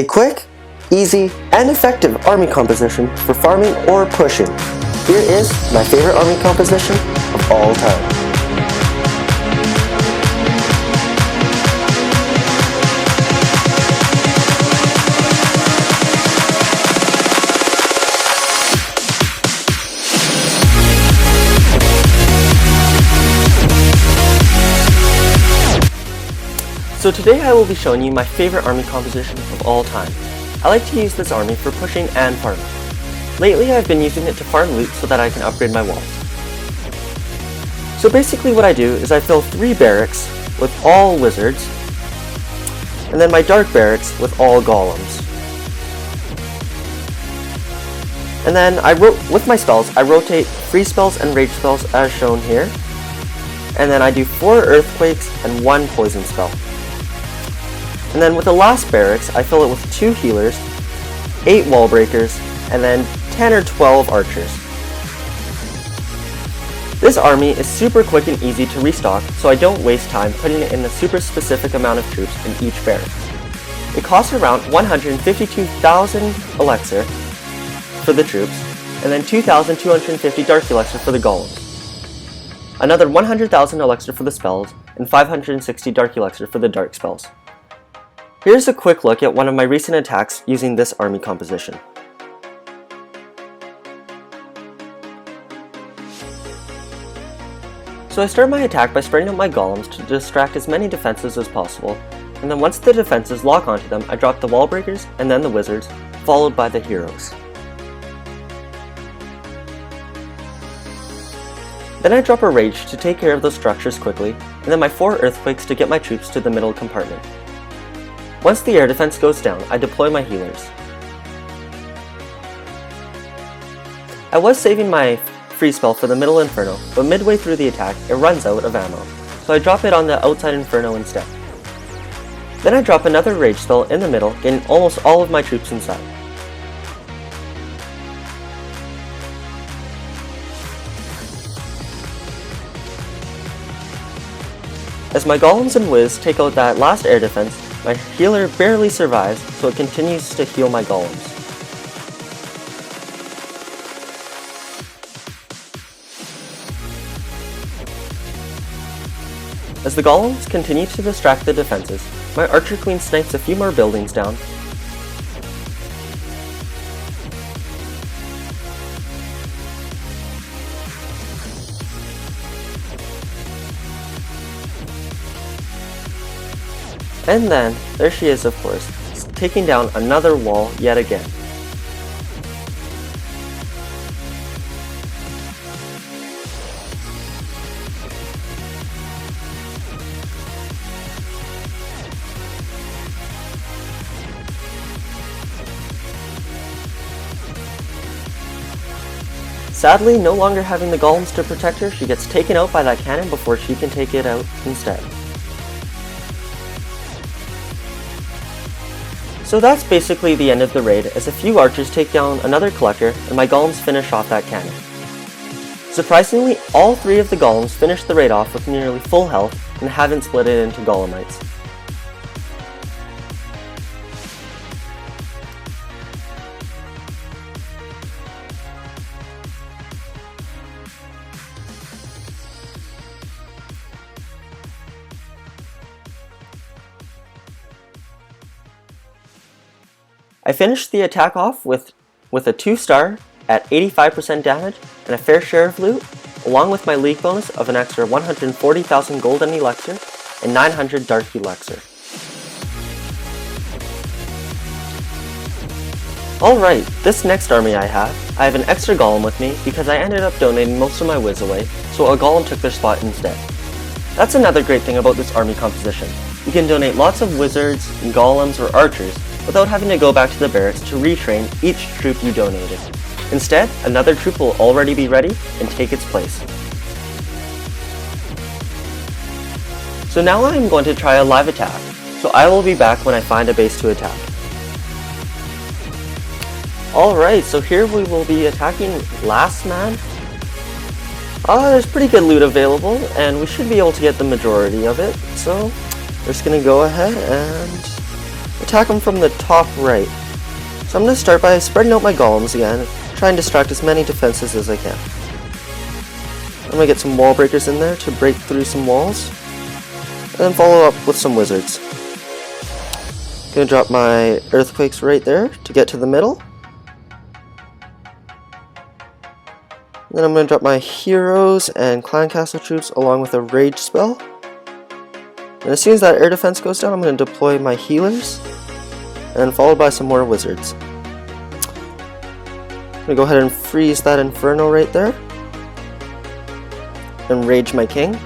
A quick, easy, and effective army composition for farming or pushing. Here is my favorite army composition of all time. So today I will be showing you my favorite army composition of all time. I like to use this army for pushing and farming. Lately I've been using it to farm loot so that I can upgrade my walls. So basically what I do is I fill 3 barracks with all wizards, and then my dark barracks with all golems. And then with my spells, I rotate free spells and rage spells as shown here. And then I do 4 earthquakes and 1 poison spell. And then with the last barracks, I fill it with 2 healers, 8 wall breakers, and then 10 or 12 archers. This army is super quick and easy to restock, so I don't waste time putting it in a super specific amount of troops in each barrack. It costs around 152,000 elixir for the troops, and then 2,250 dark elixir for the golems. Another 100,000 elixir for the spells, and 560 dark elixir for the dark spells. Here's a quick look at one of my recent attacks using this army composition. So I start my attack by spreading out my golems to distract as many defenses as possible, and then once the defenses lock onto them, I drop the wall breakers and then the wizards, followed by the heroes. Then I drop a rage to take care of those structures quickly, and then my 4 earthquakes to get my troops to the middle compartment. Once the air defense goes down, I deploy my healers. I was saving my free spell for the middle inferno, but midway through the attack, it runs out of ammo, so I drop it on the outside inferno instead. Then I drop another rage spell in the middle, getting almost all of my troops inside. As my golems and whiz take out that last air defense, my healer barely survives, so it continues to heal my golems. As the golems continue to distract the defenses, my archer queen snipes a few more buildings down. And then, there she is of course, taking down another wall yet again. Sadly, no longer having the golems to protect her, she gets taken out by that cannon before she can take it out instead. So that's basically the end of the raid, as a few archers take down another collector and my golems finish off that cannon. Surprisingly, all 3 of the golems finished the raid off with nearly full health and haven't split it into golemites. I finished the attack off with a 2-star at 85% damage and a fair share of loot, along with my league bonus of an extra 140,000 golden elixir and 900 dark elixir. Alright, this next army I have an extra golem with me because I ended up donating most of my whiz away, so a golem took their spot instead. That's another great thing about this army composition. You can donate lots of wizards, golems, or archers without having to go back to the barracks to retrain each troop you donated. Instead, another troop will already be ready and take its place. So now I am going to try a live attack, so I will be back when I find a base to attack. Alright, so here we will be attacking Last Man. There's pretty good loot available, and we should be able to get the majority of it, so we're just going to go ahead and attack them from the top right. So I'm going to start by spreading out my golems again, try and distract as many defenses as I can. I'm going to get some wall breakers in there to break through some walls, and then follow up with some wizards. Going to drop my earthquakes right there to get to the middle. Then I'm going to drop my heroes and clan castle troops along with a rage spell. And as soon as that air defense goes down, I'm going to deploy my healers, and then followed by some more wizards. I'm going to go ahead and freeze that inferno right there, and rage my king.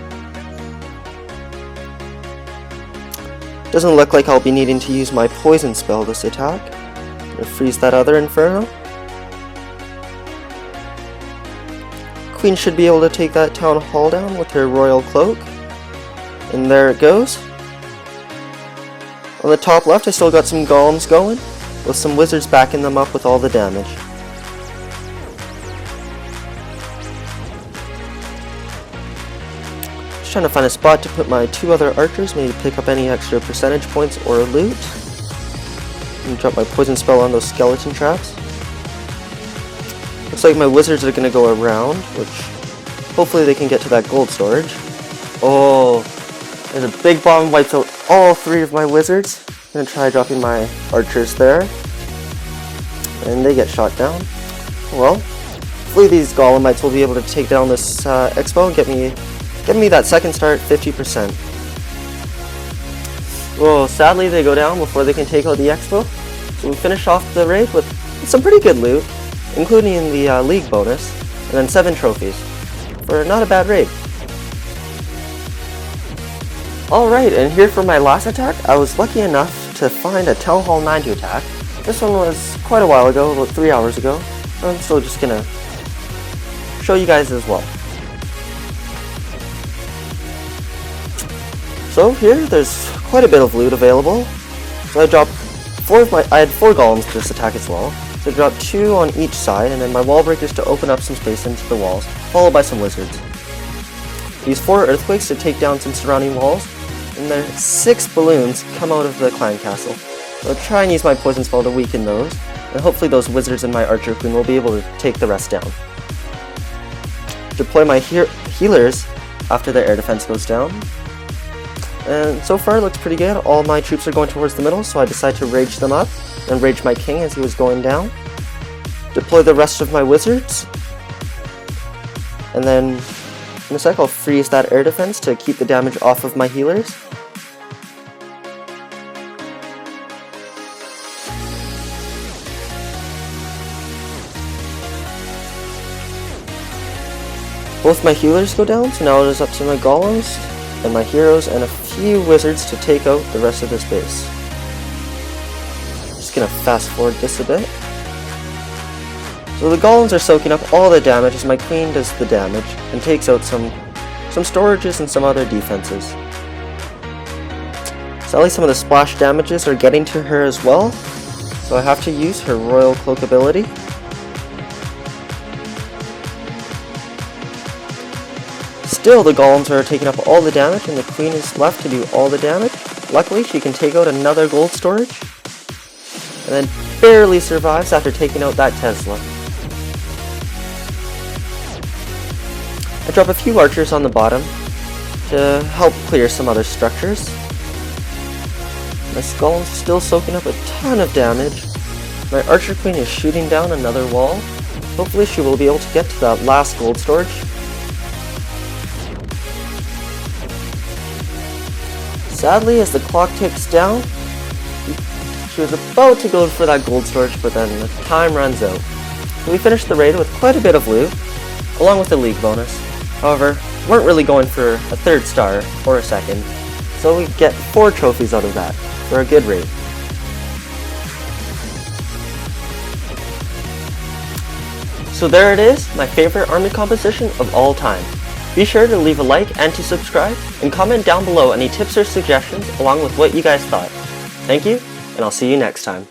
Doesn't look like I'll be needing to use my poison spell this attack. I'm going to freeze that other inferno. Queen should be able to take that town hall down with her royal cloak. And there it goes. On the top left, I still got some golems going, with some wizards backing them up with all the damage. Just trying to find a spot to put my 2 other archers, maybe pick up any extra percentage points or loot. And drop my poison spell on those skeleton traps. Looks like my wizards are going to go around, which hopefully they can get to that gold storage. Oh, there's a big bomb, wipes out all 3 of my wizards. I'm going to try dropping my archers there, and they get shot down. Well, hopefully these golemites will be able to take down this expo and get me that second star at 50%. Well, sadly they go down before they can take out the expo, so we finish off the raid with some pretty good loot, including the league bonus, and then 7 trophies, for not a bad raid. Alright, and here for my last attack, I was lucky enough to find a Town Hall 9 to attack. This one was quite a while ago, about 3 hours ago. I'm still just gonna show you guys as well. So here, there's quite a bit of loot available. So I dropped I had 4 golems to this attack as well. So I dropped 2 on each side, and then my wall breakers to open up some space into the walls, followed by some wizards. Use 4 earthquakes to take down some surrounding walls, and then 6 balloons come out of the clan castle. So I'll try and use my poison spell to weaken those, and hopefully those wizards and my archer queen will be able to take the rest down. Deploy my healers after the air defense goes down. And so far it looks pretty good. All my troops are going towards the middle, so I decide to rage them up, and rage my king as he was going down. Deploy the rest of my wizards, and then in a sec I'll freeze that air defense to keep the damage off of my healers. Both my healers go down, so now it is up to my golems and my heroes and a few wizards to take out the rest of this base. Just gonna fast forward this a bit. So the golems are soaking up all the damage as my queen does the damage and takes out some storages and some other defenses. Sadly, some of the splash damages are getting to her as well, so I have to use her royal cloak ability. Still, the golems are taking up all the damage and the queen is left to do all the damage. Luckily, she can take out another gold storage, and then barely survives after taking out that Tesla. I drop a few archers on the bottom to help clear some other structures. My golem's still soaking up a ton of damage. My archer queen is shooting down another wall. Hopefully she will be able to get to that last gold storage. Sadly, as the clock ticks down, she was about to go for that gold storage, but then the time runs out. So we finished the raid with quite a bit of loot, along with the league bonus. However, weren't really going for a 3rd star or a 2nd, so we get 4 trophies out of that for a good raid. So there it is, my favorite army composition of all time. Be sure to leave a like and to subscribe, and comment down below any tips or suggestions along with what you guys thought. Thank you, and I'll see you next time.